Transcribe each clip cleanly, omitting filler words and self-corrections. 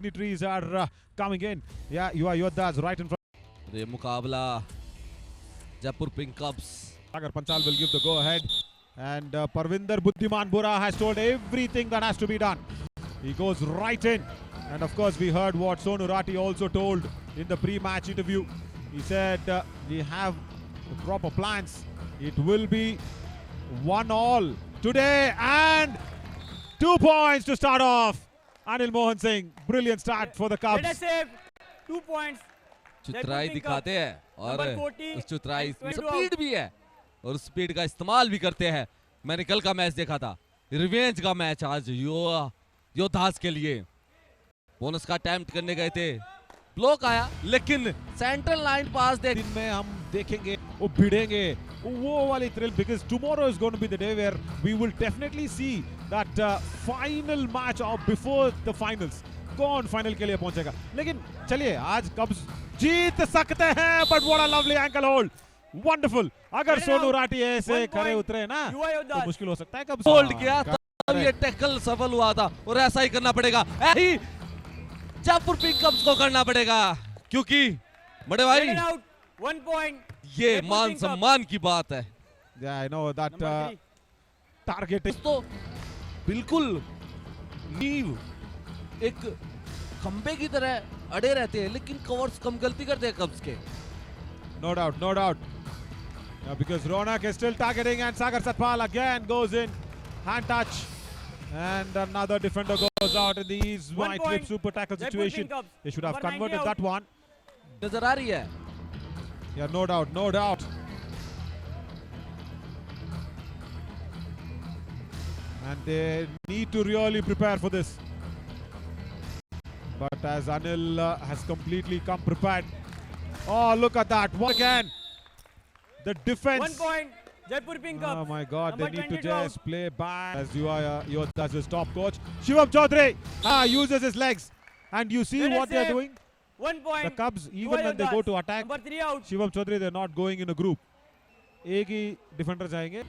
dignitaries are coming in. Yeah, Yodhas right in front. ये मुकाबला Jaipur pink cups. Sagar Panchal will give the go ahead, and Parvinder Buddhiman Bura has told everything that has to be done. He goes right in, and of course we heard what Sonu Rati also told in the pre-match interview. He said we have proper plans. It will be 1-1 today, and 2 points to start off. Anil Mohan Singh, brilliant start for the Cubs. Let us save 2 points. चुतराई दिखाते हैं और Number 40, उस चुतराई and 22 speed भी है और speed का इस्तेमाल भी करते हैं. मैंने कल का मैच देखा था, रिवेंज का मैच आज योद्धास के लिए. बोनस का अटेम्प्ट करने गए थे, ब्लॉक आया, लेकिन सेंट्रल लाइन पास दे. दिन में हम देखेंगे वो भिड़ेंगे वो वाली thrill, because tomorrow is going to be the day where we will definitely see that final match or before the finals. कौन फाइनल के लिए पहुंचेगा. लेकिन चलिए आज कब्स जीत सकते हैं, but what a lovely ankle hold. Wonderful. अगर सोनू राठी ऐसे खड़े उतरे ना तो मुश्किल हो सकता है. कब्स होल्ड किया तब ये टैकल सफल हुआ था और ऐसा ही करना पड़ेगा. ऐसी जयपुर पिंक कप्स को करना पड़ेगा, क्योंकि बड़े भाई 1 point. ये मान सम्मान की बात है. Yeah, I know that target is तो बिल्कुल नींव एक खंबे की तरह अड़े रहते हैं, लेकिन कवर्स कम गलती करते हैं कब्स के. no doubt. Yeah, because Ronak is still targeting, and Sagar Satpal again goes in, hand touch, and another defender goes out in the ease. 1 Might point. flip super tackle Jaipur situation. Pink Cubs. They should have Number 90 converted out. that one. नजर आ रही है. Yeah, no doubt. And they need to really prepare for this. But as Anil has completely come prepared. Oh, look at that. What again? The defense. 1 point. Jaipur Pink Cubs. Oh my God, Number they need to 22 just out. play back. As Yodhas is top coach. Shivam Chaudhary uses his legs. And you see Let us what they're save. doing? 1 point. The Cubs, even when they go to attack, Number 3 out. Shivam Chaudhary, they're not going in a group. एक ही defender जाएंगे.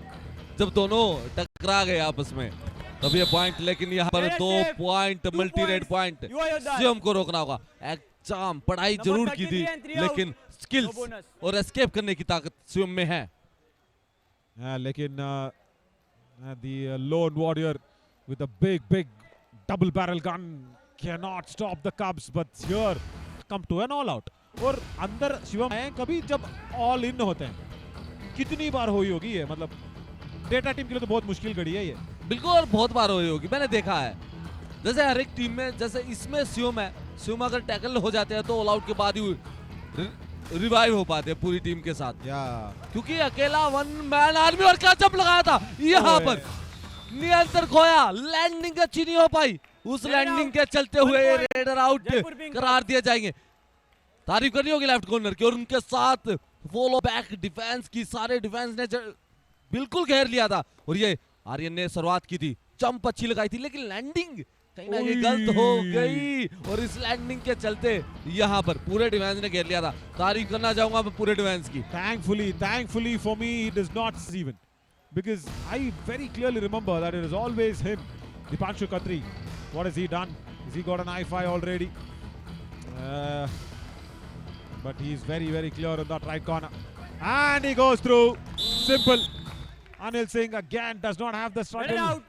जब दोनों टकरा गए आपस में तब ये पॉइंट, लेकिन यहाँ पर 2 पॉइंट मल्टी रेड पॉइंट स्वयं को रोकना होगा. एग्जाम पढ़ाई जरूर की थी, लेकिन स्किल्स bonus. और एस्केप करने की ताकत स्वयं में है. लेकिन the lone warrior with a big double barrel gun cannot stop the Cubs, but here come to an all out. और अंदर शिवम है कभी जब all in होते हैं, कितनी बार हुई होगी ये, मतलब डेटा टीम के लिए तो बहुत मुश्किल घड़ी है ये. बिल्कुल, और बहुत बार हुई होगी, मैंने देखा है. जैसे हर एक टीम में, जैसे इसमें स्यूम है, स्यूम अगर टैकल हो जाते हैं तो ऑल आउट के बाद ही रिवाइव हो पाते हैं पूरी टीम के साथ. क्योंकि अकेला 1 मैन आर्मी और क्या जंप लगाया था यहाँ पर, नियंत्रण खोया, लैंडिंग अच्छी नहीं हो पाई. उस लैंडिंग के चलते हुए रेडर आउट करार दिए जाएंगे. तारीफ करनी होगी लेफ्ट कॉर्नर की, और उनके साथ फॉलो बैक डिफेंस की. सारे डिफेंस ने बिल्कुल घेर लिया था, और ये आर्यन ने शुरुआत की थी, जंप अच्छी लगाई थी, लेकिन लैंडिंग कहीं ना कहीं गलत हो गई, और इस लैंडिंग के चलते यहाँ पर पूरे डिफेंस ने घेर लिया था. तारीफ करना चाहूंगा मैं पूरे डिफेंस की. Thankfully for me, it is not even, because I very clearly remember that it is always him, Dipanshu Khatri. What has he done? Has he got an I-5 already? But he's very clear in that right corner, and he goes through. Simple. Anil Singh again does not have the struggle. out.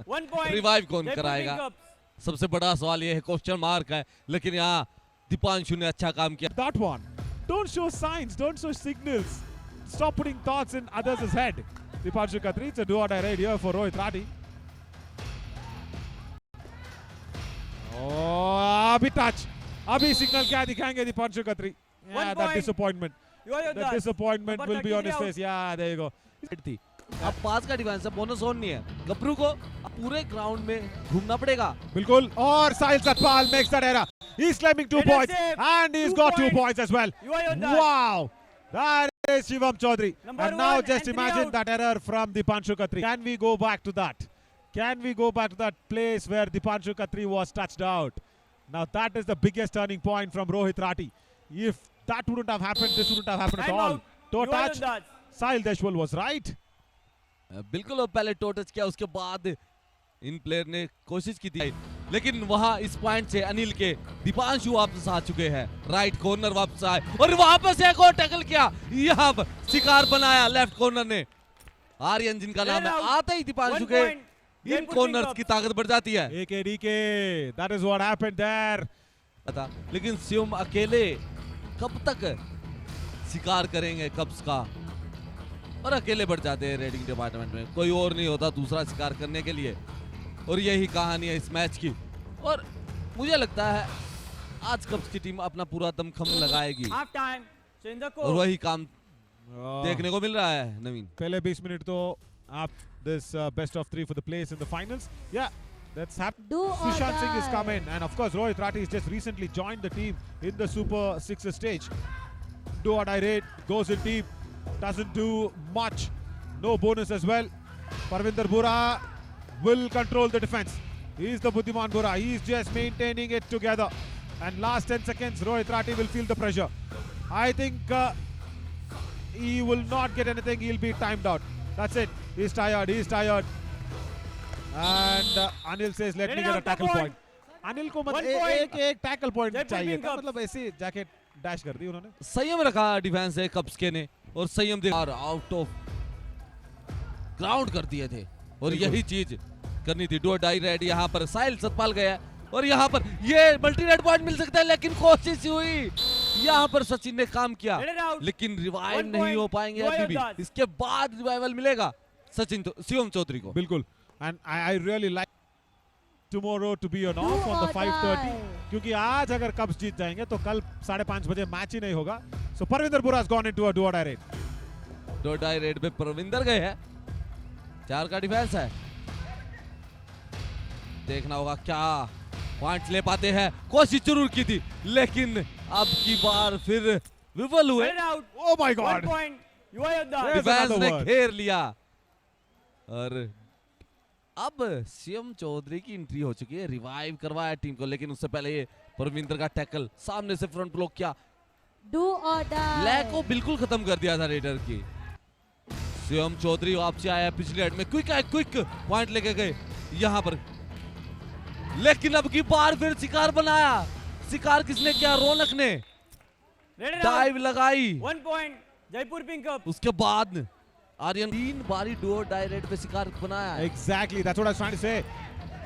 1 point. Revive कौन Jaipur कराएगा, Pink Cubs. सबसे बड़ा सवाल ये है, question mark है. लेकिन यहाँ दीपांशु ने अच्छा काम किया. That one. Don't show signs, don't show signals. Stop putting thoughts in others' head. Dipanshu Khatri, it's a do-or-die right here for Rohit Rathi. Oh, abhi touch. Abhi signal क्या दिखाएंगे Dipanshu Khatri? Yeah, 1 that point. disappointment. The disappointment will be on his 33 face. Yeah, there you go. थी. अब पास का defence है, bonus on नहीं है. गबरू को अब पूरे ग्राउंड में घूमना पड़ेगा. बिल्कुल. और Sahil Satpal makes that error. He's claiming 2 Let us points, save. and he's 2 got 2 points. points as well. Wow. That is Shivam Chaudhary. Number And now 1 just and 3 imagine out. that error from Dipanshu Khatri. Can we go back to that? Can we go back to that place where Dipanshu Khatri was touched out? Now that is the biggest turning point from Rohit Rathi. If that wouldn't have happened, this wouldn't have happened at Time all. out. Toe You are touch. Yodhas. Sahil Deshwal was right. बिल्कुल, और पहले to touch किया, उसके बाद इन player ने कोशिश की थी. लेकिन वहां इस पॉइंट से अनिल के दीपांशु वापस आ चुके हैं, राइट कॉर्नर वापस आए और वापस एक और टैकल किया, यहाँ पर शिकार बनाया लेफ्ट कॉर्नर ने। आर्यन जिनका नाम है, आते ही दीपांशु के इन कॉर्नर्स की ताकत बढ़ जाती है। AKDK, that is what happened there. लेकिन शिवम अकेले कब तक शिकार करेंगे कब्स का, और अकेले बढ़ जाते हैं रेडिंग डिपार्टमेंट में, कोई और नहीं होता दूसरा शिकार करने के लिए। और यही कहानी है इस मैच की, और मुझे लगता है आज कब्स की टीम अपना पूरा दमखम लगाएगी Half time. Change the और coach. वही काम देखने को मिल रहा है नवीन। पहले 20 मिनट तो आप this best of 3 for the place in the finals. Yeah, that's happened. Do or Sushant Singh is die. come in, and of course Rohit Rathi has just recently joined the team in the Super Sixer stage. Do or die raid, goes in deep, doesn't do much. No bonus as well. Parvinder Bura will control the defense. He's the Buddhiman Bura. He's just maintaining it together. And last 10 seconds, Rohit Rathi will feel the pressure. I think he will not get anything. He'll be timed out. That's it. He's tired. He's tired. And Anil says, "Let me get a tackle point." Anil को मतलब एक tackle point चाहिए था, मतलब ऐसे जाके dash कर दी उन्होंने। संयम रखा डिफेंस है कब्स के ने, और संयम और आउट ऑफ ग्राउंड कर दिए थे, और यही चीज करनी थी। डू और डाई रेड यहाँ पर साहिल सतपाल गया, और यहाँ पर ये मल्टी रेड पॉइंट मिल सकता है, लेकिन कोशिश हुई यहाँ पर सचिन ने काम किया, लेकिन रिवाइव नहीं हो पाएंगे अभी भी। इसके बाद रिवाइवल मिलेगा सचिन शिवम चौधरी को। बिल्कुल, and I really like tomorrow to be on off on the 5:30, क्योंकि आज अगर कब्स जीत जाएंगे तो कल 5:30 बजे मैच ही नहीं होगा। सो परविंदर बुरा has gone into a do or die raid. do or die raid पे परविंदर गए हैं, 4 का डिफेंस है, देखना होगा क्या पॉइंट्स ले पाते हैं। कोशिश जरूर की थी, लेकिन अब की बार फिर विफल हुए। Oh my God! 1 point. You are the. There's defence another ने word. घेर लिया, और अब सीएम चौधरी की एंट्री हो चुकी है। रिवाइव करवाया टीम को, लेकिन उससे पहले ये परविंदर का टैकल सामने से फ्रंट ब्लॉक किया, Do or die. लैग को बिल्कुल खत्म कर दिया था रेडर की। सीएम चौधरी वापसी आया पिछले हेड में, क्विक पॉइंट लेके गए यहाँ पर, लेकिन अब की बार फिर शिकार बनाया। शिकार किसने किया? रौनक ने डाइव लगाई, 1 point. Jaipur Pink Cup. उसके बाद आर्यन 3 बारी डू और डाई रेड पे शिकार बनाया। Exactly, that's what I was trying to say.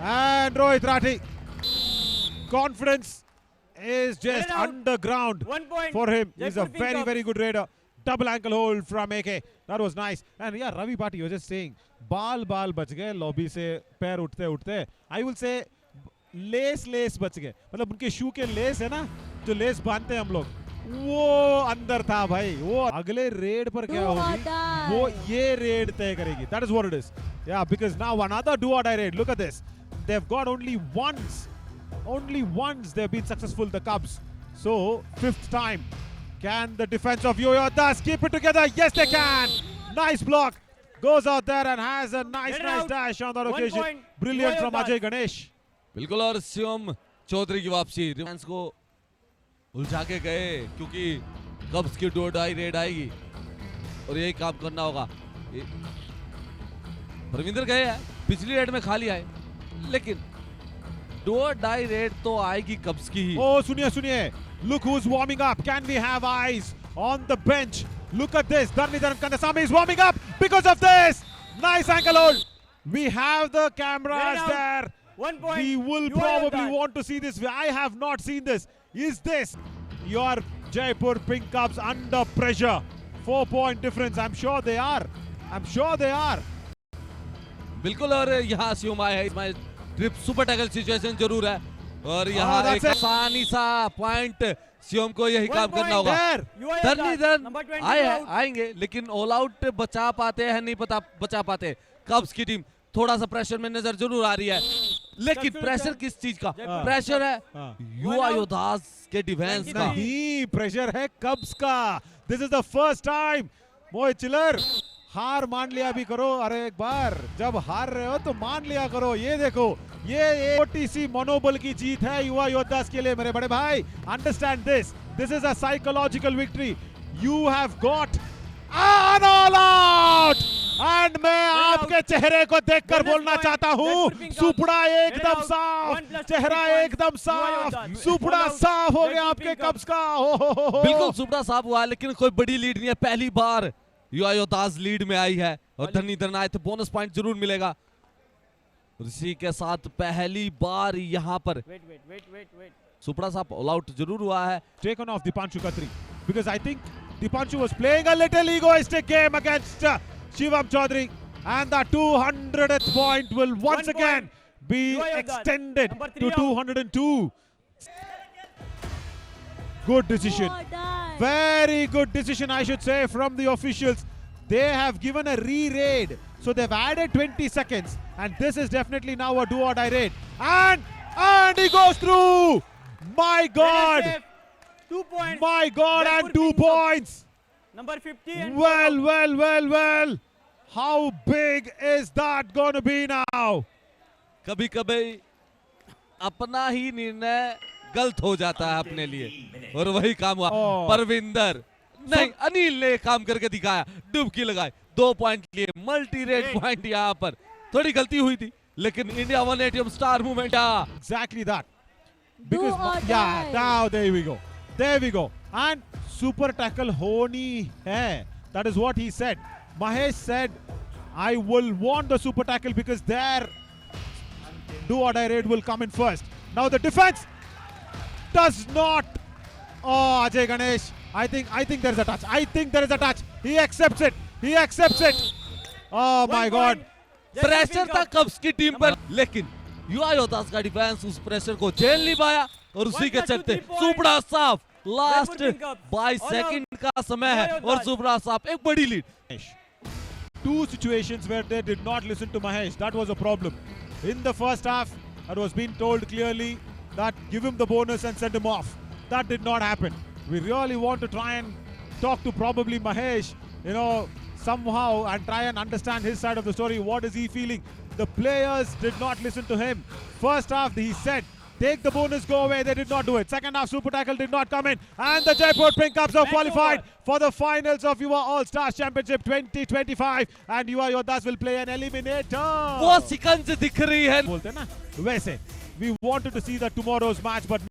And Rohit Rathi, confidence is just underground 1 point. for him. He's a Jaipur Pink very, Cup. very good raider. Double ankle hold from AK. That was nice. And yeah, Ravi Bhatti, you were just saying, बाल बच गए lobby से, पैर उठते I will say less बच गए, मतलब उनके शू के लेस है ना, जो लेस बांधते हैं हम लोग, वो अंदर था भाई। वो अगले रेड पर क्या Do or होगी, die. वो ये रेड तय करेगी। That is what it is. Yeah, because now another do or die raid. Look at this. They've got only once they've been successful, the Cubs. So 5th time. Can the defense of Yo-Yo Das keep it together? Yes, they can. Nice block. Goes out there and has a nice dash on that 1 occasion. point. Brilliant Yo-Yo from Das. Ajay Ganesh. बिल्कुल, और शिवम चौधरी की वापसी defence को उलझा के गए, क्योंकि कब्स की डू और डाई रेड आएगी और यही काम करना होगा। परविंदर गए हैं, पिछली रेड में खाली आए, लेकिन डू और डाई रेड तो आएगी कब्स की ही। Oh, सुनिए. Look who's warming up. Can we have eyes on the bench? Look at this. Dharnidharan Kandasamy is warming up because of this. Nice ankle hold. We have the cameras there. 1 point. We will You are probably the. want to see this. I have not seen this. Is this your Jaipur Pink Cubs under pressure? 4-point difference. I'm sure they are. बिल्कुल, और यहाँ शिवम आए है, इसमें trip super tackle situation जरूर है, और यहाँ that's एक it. आसानी सा पॉइंट शिवम को यही 1 काम point करना होगा। There. You are the. Dharanidhar Number 20 आए हैं, out. आएंगे, लेकिन ऑल आउट बचा पाते हैं नहीं बचा पाते। कब्स की टीम थोड़ा सा प्रेशर में नजर जरूर आ रही है, लेकिन Substitute प्रेशर है। किस चीज का? हाँ। प्रेशर है हाँ। युवा योद्धास के डिफेंस का। नहीं, प्रेशर है कब्स का। This is the first time. Mohit chiller, हार मान लिया भी करो। अरे एक बार जब हार रहे हो तो मान लिया करो। ये देखो, ये ओटीसी मनोबल की जीत है युवा योद्धास के लिए मेरे बड़े भाई। Understand this is a psychological victory. You have got an all out and मैं आपके चेहरे को देखकर बोलना चाहता हूँ, सुपड़ा एकदम साफ, चेहरा एकदम साफ, सुपड़ा साफ हो गया आपके कब्ज का। हो बिल्कुल सुपड़ा साफ हुआ है, लेकिन कोई बड़ी लीड नहीं है। पहली बार युवा योद्धास लीड में आई है और धनीधर नायक बोनस पॉइंट जरूर मिलेगा। इसी के साथ पहली बार यहाँ पर Wait. सुपड़ा साहब ऑल आउट जरूर हुआ है। taken off Dipanshu Khatri because I think Dipanshu was playing a little egoistic game against Shivam Chaudhary, and the 200th point will once One again point. be Yuva Yodhan. extended Number to 3 out. 202. Good decision. Do or die. Very good decision, I should say, from the officials. They have given a re-raid, so they've added 20 seconds, and this is definitely now a do-or-die raid. And he goes through. My God, NSF, 2 points. my God, Jaipur and 2 Pink Cup. points. Number 50 and Well. How big is that going to be now? कभी कभी अपना ही निर्णय गलत हो जाता है अपने लिए, और वही काम हुआ। Oh. परविंदर नहीं, अनिल ने काम करके दिखाया, डुबकी लगाई, 2 पॉइंट लिए, मल्टी रेट पॉइंट यहाँ पर। थोड़ी गलती हुई थी, लेकिन India 180 star movement. Exactly that. Because or yeah, die. now there we go. And super tackle honi hai. That is what he said. Mahesh said, I will want the super tackle because their do or die raid will come in first. Now the defense does not. Oh, Ajay Ganesh. I think there is a touch. He accepts it. Oh my God. point. Pressure था कब्स की team पर, लेकिन युवा योद्धास का defence उस pressure को झेल नहीं पाया, और उसी के 1+2 चलते 3 सुपड़ा साफ last Jaipur Pink Cup. 22 All second out. का समय है, युवा और योद्धास. सुपड़ा साफ एक बड़ी lead. Two situations where they did not listen to Mahesh. That was a problem. In the first half, it was being told clearly that give him the bonus and send him off. That did not happen. We really want to try and talk to probably Mahesh, somehow, and try and understand his side of the story. What is he feeling? The players did not listen to him. First half, he said, take the bonus, go away. They did not do it. Second half, Super Tackle did not come in. And the Jaipur Pink Cups have Match qualified over. for the finals of Yuva All-Stars Championship 2025. And Yuva Yoddhas will play an eliminator. वो सिकंज दिख रही है। बोलते हैं ना, वैसे we wanted to see the tomorrow's match, but